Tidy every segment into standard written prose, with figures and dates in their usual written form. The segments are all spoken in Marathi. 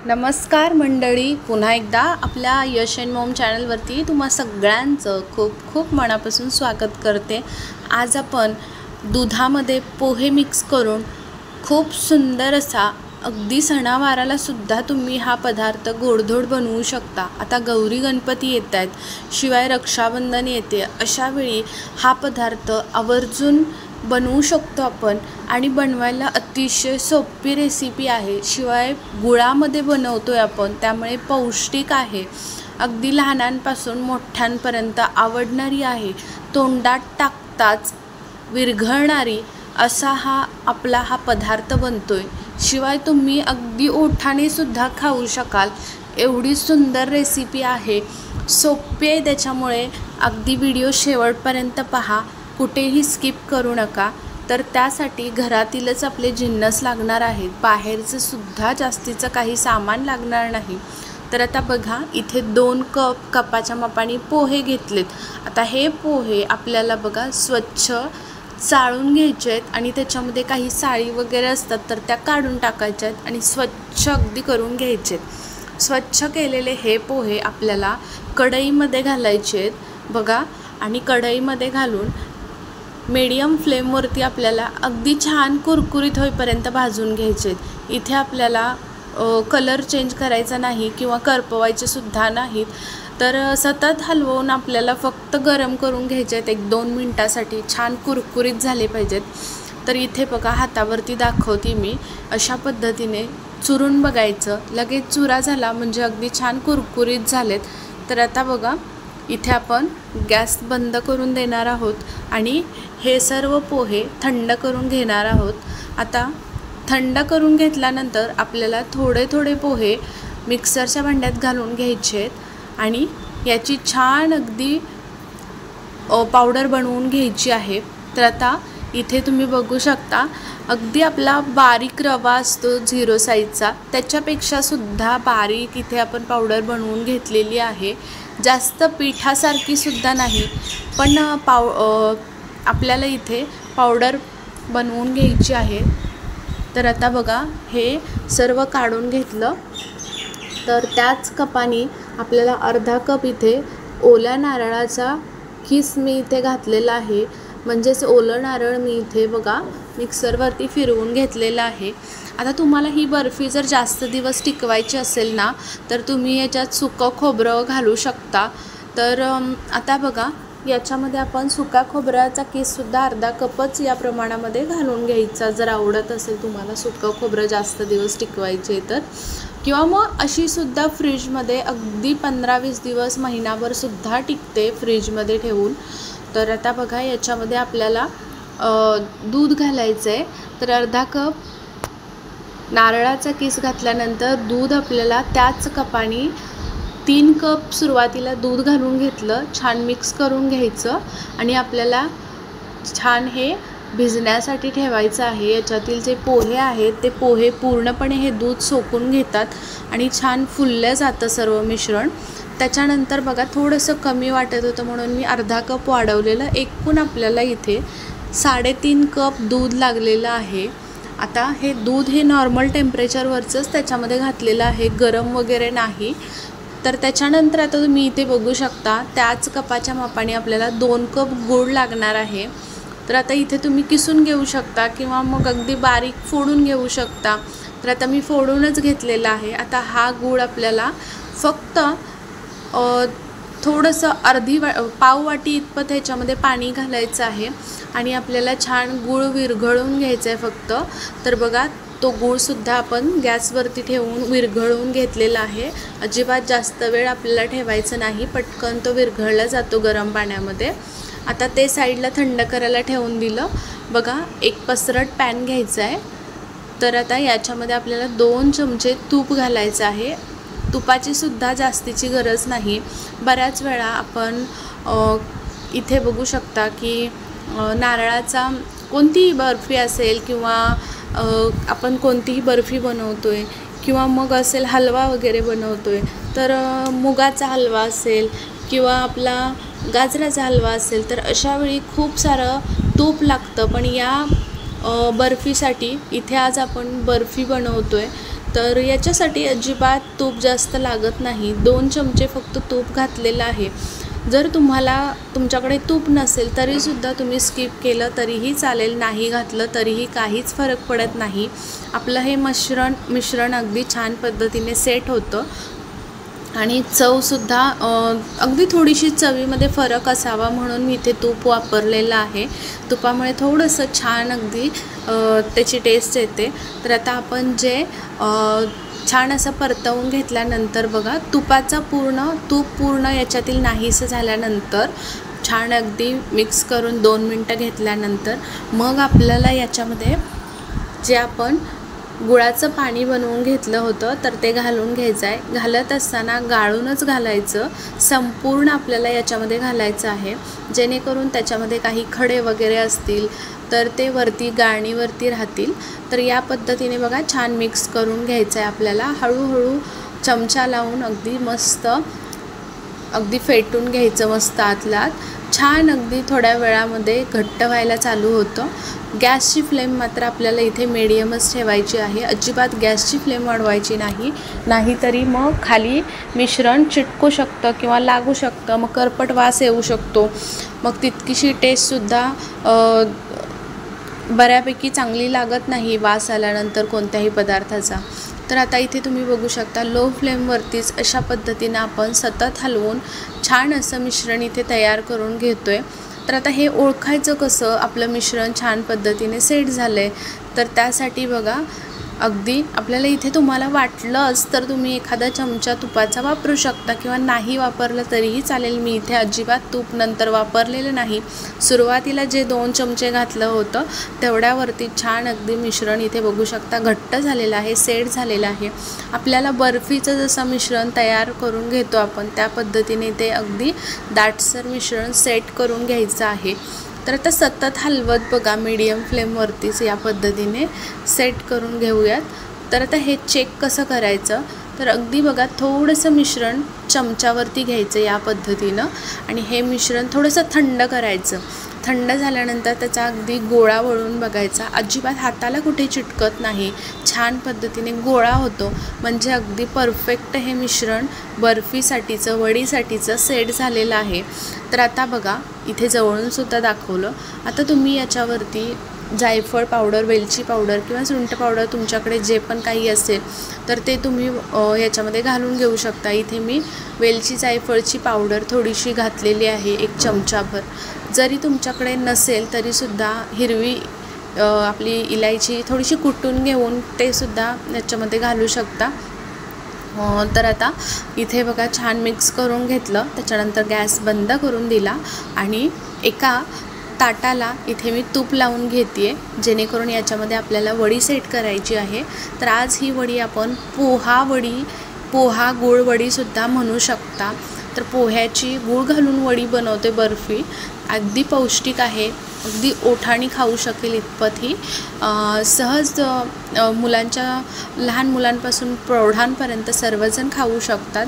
नमस्कार मंडळी, पुन्हा एकदा आपल्या यश अँड मॉम चॅनलवरती तुम्हा सगळ्यांचं खूप खूप मनापासून स्वागत करते। आज आपण दुधामध्ये पोहे मिक्स करून खूप सुंदर असा अगदी सणावाराला सुद्धा तुम्ही हा पदार्थ गोडधोड बनवू शकता। आता गौरी गणपती येत आहेत, शिवाय रक्षाबंधन येते, अशा वेळी हा पदार्थ आवर्जून बनवू शकतो आपण आणि बनवायला अतिशय सोपी रेसिपी आहे। शिवाय गुळामध्ये बनवतोय आपण, त्यामुळे पौष्टिक आहे, अगदी लहानांपासून मोठ्यांपर्यंत आवडणारी आहे, तोंडात टाकताच विरघळणारी असा हा पदार्थ बनतोय। शिवाय तुम्ही अगदी ओठाने सुद्धा खाऊ शकाल, एवढी सुंदर रेसिपी आहे, सोपी आहे। त्याच्यामुळे अगदी व्हिडिओ शेवटपर्यंत पहा, कुठेही स्किप करू नका। तर त्यासाठी घरातीलच आपले जिन्नस लागणार आहेत, बाहेरचं सुद्धा जास्तीचं काही सामान लागणार नाही। तर आता बघा, इथे 2 कपाच्या मापाने पोहे घेतलेत। आता हे पोहे आपल्याला बघा स्वच्छ चाळून घ्यायचे आहेत आणि त्याच्यामध्ये काही साळी वगैरे असतात तर त्या काढून टाकायच्या आहेत आणि स्वच्छ अगदी करून घ्यायचे आहेत। स्वच्छ केलेले हे पोहे आपल्याला कढईमध्ये घालायचे आहेत बघा, आणि कढईमध्ये घालून मीडियम फ्लेमवरती आपल्याला अगदी छान कुरकुरीत होईपर्यंत भाजून घ्यायचे। इथे आपल्याला कलर चेंज करायचा नाही किंवा करपवायचे सुद्धा नाहीत, तर सतत हलवून आपल्याला फक्त गरम करून घ्यायचे आहेत 1-2 मिनटासाठी, छान कुरकुरीत झाले पाहिजेत। तर इथे बघा, हातावरती दाखवते मी, अशा पद्धतीने चुरून बघायचं, लगेच चुरा झाला म्हणजे अगदी छान कुरकुरीत झालेत। तर आता बघा, इथे आपण गॅस बंद करून देणार आहोत आणि हे सर्व पोहे थंड करून घेणार आहोत। आता थंड करून घेतल्यानंतर आपल्याला थोडे थोडे पोहे मिक्सरच्या भांड्यात घालून घ्यायचे आहेत आणि याची छान अगदी पावडर बनवून घ्यायची आहे। तर आता इथे तुम्ही बघू शकता, अगदी आपला बारीक रवा असतो 0 साईजचा, त्याच्यापेक्षा सुद्धा बारीक इथे आपण पावडर बनवून घेतलेली आहे। जास्त पिठासारखी सुद्धा नाही, पण आपल्याला इथे पावडर बनवून घ्यायची आहे। तर आता बघा, हे सर्व काढून घेतलं, तर त्याच कपाने आपल्याला अर्धा कप इथे ओल्या नारळाचा किस मी इथे घातलेला आहे, म्हणजेच ओलं नारळ मी इथे बघा मिक्सरवरती फिरवून घेतलेलं आहे। आता तुम्हाला ही बर्फी जर जास्त दिवस टिकवायची असेल ना, तर तुम्ही याच्यात सुकं खोबरं घालू शकता। तर आता बघा, याच्यामध्ये आपण सुका खोबऱ्याचा किससुद्धा अर्धा कपच या प्रमाणामध्ये घालून घ्यायचा, जर आवडत असेल तुम्हाला सुकं खोबरं जास्त दिवस टिकवायचे तर, किंवा मग अशीसुद्धा फ्रीजमध्ये अगदी 15-20 दिवस, महिनाभरसुद्धा टिकते फ्रीजमध्ये ठेवून। तर आता बघा, याच्यामध्ये आपल्याला दूध घालायचं आहे। तर अर्धा कप नारळाचा किस घातल्यानंतर दूध आपल्याला त्याच कपाने 3 कप सुरुवातीला दूध घालून घेतलं, छान मिक्स करून घ्यायचं आणि आपल्याला छान हे भिजण्यासाठी ठेवायचं आहे। याच्यातील जे पोहे आहेत ते पोहे पूर्णपणे हे दूध सोकून घेतात आणि छान फुललं जातं सर्व मिश्रण। त्याच्यानंतर बघा, थोडंसं कमी वाटत होतं म्हणून मी अर्धा कप वाढवलेलं, एकूण आपल्याला इथे 3.5 कप दूध लागलेलं आहे। आता हे दूध हे नॉर्मल टेम्परेचरवरचंच त्याच्यामध्ये घातलेलं आहे, गरम वगैरे नाही। तर त्याच्यानंतर आता तुम्ही इथे बघू शकता, त्याच कपाच्या मापाने आपल्याला 2 कप गूळ लागणार आहे। तर आता इथे तुम्ही किसून घेऊ शकता किंवा मग अगदी बारीक फोडून घेऊ शकता। तर आता मी फोडूनच घेतलेला आहे। आता हा गूळ आपल्याला फक्त थोडंसं पाव वाटी इतपत ह्याच्यामध्ये पाणी घालायचं आहे आणि आपल्याला छान गूळ विरघळून घ्यायचं आहे फक्त। तर बघा, तो गूळसुद्धा आपण गॅसवरती ठेवून विरघळून घेतलेला आहे। अजिबात जास्त वेळ आपल्याला ठेवायचं नाही, पटकन तो विरघळला जातो गरम पाण्यामध्ये। आता ते साईडला थंड करायला ठेवून दिलं बघा, एक पसरट पॅन घ्यायचा आहे। तर आता याच्यामध्ये आपल्याला 2 चमचे तूप घालायचं आहे। तुपाची सुद्धा जास्तीची गरज नाही। बऱ्याच वेळा आपण इथे बघू शकता की नारळाचा कोणतीही बर्फी असेल किंवा आपण कोणतीही बर्फी बनवतोय किंवा मग असेल हलवा वगैरे बनवतोय, तर मुगाचा हलवा असेल किंवा आपला गाजराचा हलवा असेल, तर अशा वेळी खूप सारं तूप लागतं। पण या बर्फीसाठी इथे आज आपण बर्फी बनवतोय, तर याच्यासाठी अजिबात तूप जास्त लागत नाही, 2 चमचे फक्त तूप घातलेलं आहे. जर तुमच्याकडे तूप नसेल तरीसुद्धा तुम्ही स्किप केलं तरीही चालेल, नाही घातलं तरीही काहीच फरक पडत नाही. आपलं हे मिश्रण अगदी छान पद्धतीने सेट होतं आणि चवसुद्धा अगदी थोडीशी चवीमध्ये फरक असावा म्हणून मी इथे तूप वापरलेलं आहे. तुपामुळे थोडंसं छान अगदी त्याची टेस्ट येते. तर आता आपण जे छान असं परतवून घेतल्यानंतर बघा तूप पूर्ण याच्यातील नाहीसं झाल्यानंतर छान अगदी मिक्स करून 2 मिनटं घेतल्यानंतर मग आपल्याला याच्यामध्ये जे आपण गुळाचं पाणी बनवून घेतलं होतं तर ते घालून घ्यायचं आहे. घालत असताना गाळूनच घालायचं, संपूर्ण आपल्याला याच्यामध्ये घालायचं आहे, जेणेकरून त्याच्यामध्ये काही खडे वगैरे असतील तर ते गाळणीवरती राहतील. तर या पद्धतीने बघा छान मिक्स करून घ्यायचं आहे आपल्याला. हळूहळू चमचा लावून अगदी मस्त अगदी फेटून घ्यायचं मस्त आतल्यात. छान अगदी थोड्या वेळामध्ये घट्ट व्हायला चालू होतं. गॅसची फ्लेम मात्र आपल्याला इथे मीडियमच ठेवायची आहे, अजिबात गॅसची फ्लेम वाढवायची नाही, नाहीतरी मग खाली मिश्रण चिटकू शकतं किंवा लागू शकतं, मग करपट वास येऊ शकतो, मग तितकीशी टेस्टसुद्धा बऱ्यापैकी चांगली लागत नाही वास आल्यानंतर कोणत्याही पदार्थाचा. तर आता इथे तुम्ही बघू शकता लो फ्लेमवरतीच अशा पद्धतीनं आपण सतत हलवून छान असं मिश्रण इथे तयार करून घेतो आहे. तर आता हे ओळखायचं कसं आपलं मिश्रण छान पद्धतीने सेट झालं आहे, तर त्यासाठी बघा अगदी आपल्याला इथे तुम्हाला वाटलंच तर तुम्ही एखादा चमचा तुपाचा वापरू शकता किंवा नाही वापरलं तरीही चालेल. मी इथे अजिबात तूप नंतर वापरलेलं नाही, सुरुवातीला जे 2 चमचे घातलं होतं तेवढ्यावरती छान अगदी मिश्रण इथे बघू शकता घट्ट झालेलं आहे, सेट झालेलं आहे. आपल्याला बर्फीचं जसं मिश्रण तयार करून घेतो आपण त्या पद्धतीने ते अगदी दाटसर मिश्रण सेट करून घ्यायचं आहे. तर आता सतत हलवत बघा मीडियम फ्लेमवरतीच या पद्धतीने सेट करून घेऊयात. तर आता हे चेक कसं करायचं, तर अगदी बघा थोडंसं मिश्रण चमच्यावरती घ्यायचं या पद्धतीनं आणि हे मिश्रण थोडंसं थंड करायचं. थंड झाल्यानंतर त्याचा अगदी गोळा वळून बघायचा, अजिबात हाताला कुठे चिटकत नाही, छान पद्धतीने गोळा होतो, म्हणजे अगदी परफेक्ट हे मिश्रण बर्फीसाठीचं वडीसाठीचं सेट झालेलं आहे. तर आता बघा इथे जवळूनसुद्धा दाखवलं. आता तुम्ही याच्यावरती जायफळ पावडर, वेलची पावडर किंवा सुंठ पावडर तुमच्याकडे जे पण काही असेल तर ते तुम्ही याच्यामध्ये घालून घेऊ शकता. इथे मी वेलची जायफळची पावडर थोडीशी घातलेली आहे, 1 चमचाभर. जरी तुमच्याकडे नसेल तरीसुद्धा हिरवी आपली इलायची थोडीशी कुटून घेऊन ते सुद्धा याच्यामध्ये घालू शकता. तर आता इथे बघा छान मिक्स करून घेतलं, त्याच्यानंतर गॅस बंद करून दिला आणि एका ताटाला इथे मी तूप लावून घेते जेणेकरून याच्यामध्ये आपल्याला वडी सेट करायची आहे. तर आज ही वडी आपण पोहा गूळ वडीसुद्धा म्हणू शकता. तर पोह्याची गूळ घालून वडी बनवते बर्फी, अगदी पौष्टिक आहे, अगदी ओठाणी खाऊ शकेल इतपत ही सहज लहान मुलांपासून प्रौढांपर्यंत सर्वजण खाऊ शकतात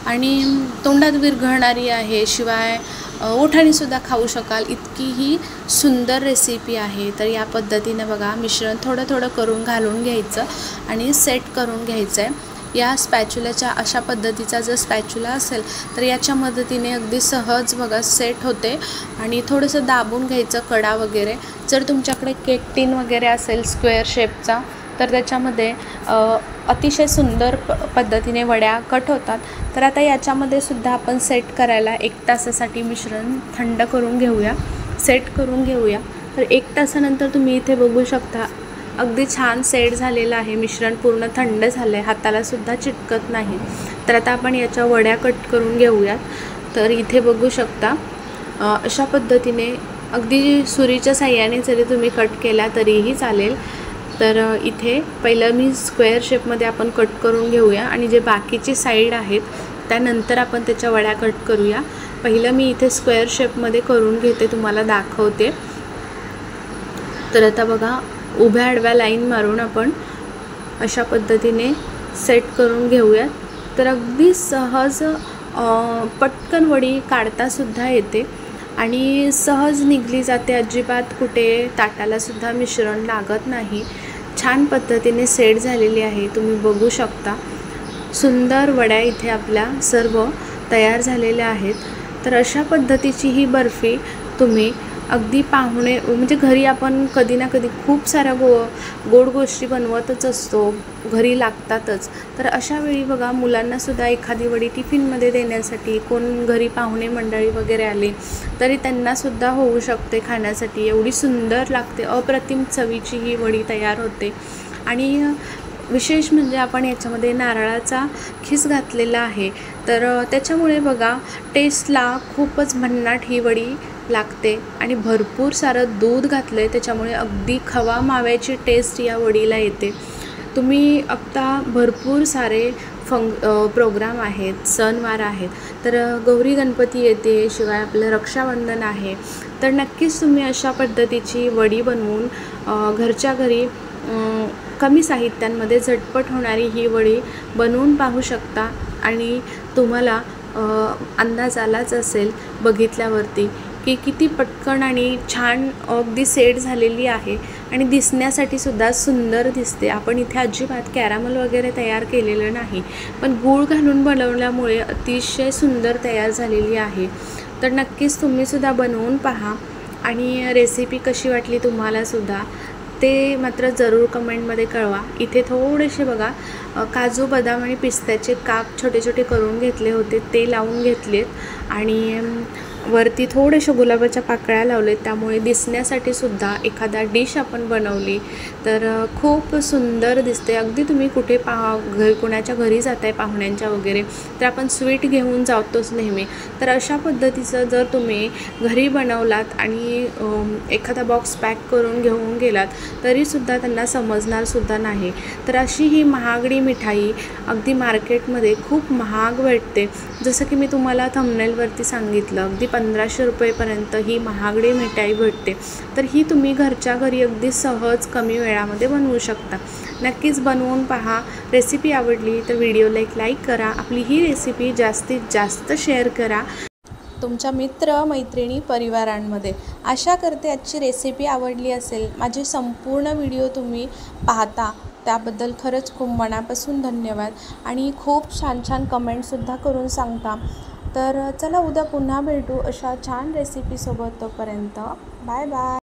आणि तोंडात विरघळणारी आहे, शिवाय ओठाणीसुद्धा खाऊ शकाल इतकी ही सुंदर रेसिपी आहे. तर या पद्धतीने बघा मिश्रण थोडं थोडं करून घालून घ्यायचं आणि सेट करून घ्यायचं आहे. या स्पॅच्युलाच्या अशा पद्धतीचा जर स्पॅच्युला असेल तर याच्या मदतीने अगदी सहज बघा सेट होते आणि थोडंसं दाबून घ्यायचं कडा वगैरे. जर तुमच्याकडे केक टिन वगैरे असेल स्क्वेअर शेपचा तर त्याच्यामध्ये अतिशय सुंदर पद्धतीने वड्या कट होतात. तर आता याच्यामध्ये सुद्धा आपण सेट करायला 1 तासासाठी मिश्रण थंड करून घेऊया, सेट करून घेऊया. तर 1 तासानंतर तुम्ही इथे बघू शकता अगदी छान सेट झालेलं आहे, मिश्रण पूर्ण थंड झालं आहे, हातालासुद्धा चिटकत नाही. तर आता आपण याच्या वड्या कट करून घेऊयात. तर इथे बघू शकता अशा पद्धतीने अगदी सुरीच्या साह्याने जरी तुम्ही कट केला तरीही चालेल. तर इथे पहिलं मी स्क्वेअर शेपमध्ये आपण कट करून घेऊया आणि जे बाकीचे साईड आहेत त्यानंतर आपण त्याच्या वड्या कट करूया. पहिलं मी इथे स्क्वेअर शेपमध्ये करून घेते, तुम्हाला दाखवते. तर आता बघा उभ्या आडव्या लाईन मारून आपण अशा पद्धतीने सेट करून घेऊयात. तर अगदी सहज पटकन वडी काढतासुद्धा येते आणि सहज निघली जाते, अजिबात कुठे ताटालासुद्धा मिश्रण लागत नाही. छान पद्धतीने सेट झालेली आहे, तुम्ही बघू शकता। सुंदर वड्या इथे आपल्या सर्व तयार झालेल्या आहेत। तर अशा पद्धतीची ही बर्फी तुम्ही अगदी पाहुणे म्हणजे घरी आपण कधी ना कधी खूप साऱ्या गोड गोष्टी बनवतच असतो, घरी लागतातच। तर अशा वेळी बघा मुलांनासुद्धा एखादी वडी टिफिनमध्ये देण्यासाठी, कोण घरी पाहुणे मंडळी वगैरे आले तरी त्यांनासुद्धा होऊ शकते खाण्यासाठी। एवढी सुंदर लागते, अप्रतिम चवीची ही वडी तयार होते। आणि विशेष म्हणजे आपण याच्यामध्ये नारळाचा खीस घातलेला आहे, तर त्याच्यामुळे बघा टेस्टला खूपच भन्नाट ही वडी लागते। आणि भरपूर सारं दूध घातलं आहे, त्याच्यामुळे अगदी खवा माव्याची टेस्ट या वडीला येते। तुम्ही आता भरपूर सारे प्रोग्राम आहेत, सणवार आहेत, तर गौरी गणपती येते, शिवाय आपलं रक्षाबंधन आहे, तर नक्कीच तुम्ही अशा पद्धतीची वडी बनवून घरच्या घरी कमी साहित्यांमध्ये झटपट होणारी ही वडी बनवून पाहू शकता। आणि तुम्हाला अंदाज आलाच असेल बघितल्यावरती की किती पटकन आणि छान अगदी सेट झालेली आहे आणि दिसण्यासाठी सुद्धा सुंदर दिसते। आपण इथे अजिबात कॅरामल वगैरे तयार केलेलं नाही, पण गूळ घालून बनवल्यामुळे अतिशय सुंदर तयार झालेली आहे। तर नक्कीच तुम्हीसुद्धा बनवून पहा आणि रेसिपी कशी वाटली तुम्हालासुद्धा ते मात्र जरूर कमेंटमध्ये कळवा। इथे थोडेसे बघा काजू बदाम आणि पिस्त्याचे काप छोटे छोटे करून घेतले होते, ते लावून घेतलेत आणि वरती थोडेसे गुलाबाच्या पाकळ्या लावलेत, त्यामुळे दिसण्यासाठी सुद्धा एखादा डिश आपण बनवली तर खूप सुंदर दिसते। अगदी तुम्ही कुठे कोणाच्या घरी जाताय पाहुण्यांच्या वगैरे, तर आपण स्वीट घेऊन जातोच नेहमी, तर अशा पद्धतीचं जर तुम्ही घरी बनवलात आणि एखादा बॉक्स पॅक करून घेऊन गेलात तरीसुद्धा त्यांना समजणार सुद्धा नाही। तर अशी ही महागडी मिठाई अगदी मार्केटमध्ये खूप महाग भेटते, जसं की मी तुम्हाला थंबनेलवरती सांगितलं, अगदी 1500 रुपयेपर्यंत ही महागडी मिठाई भेटते। तर ही तुम्ही घरच्या घरी अगदी सहज कमी वेळामध्ये बनवू शकता। नक्कीच बनवून पहा। रेसिपी आवडली तर व्हिडिओला एक लाईक करा, आपली ही रेसिपी जास्तीत जास्त शेअर करा तुमच्या मित्र मैत्रिणी परिवारांमध्ये। आशा करते आजची रेसिपी आवडली असेल। माझे संपूर्ण व्हिडिओ तुम्ही पाहता त्याबद्दल खरंच खूप मनापासून धन्यवाद आणि खूप छान छान कमेंटसुद्धा करून सांगता। तर चला उद्या पुन्हा भेटू अशा छान रेसिपीसोबत, तोपर्यंत बाय बाय।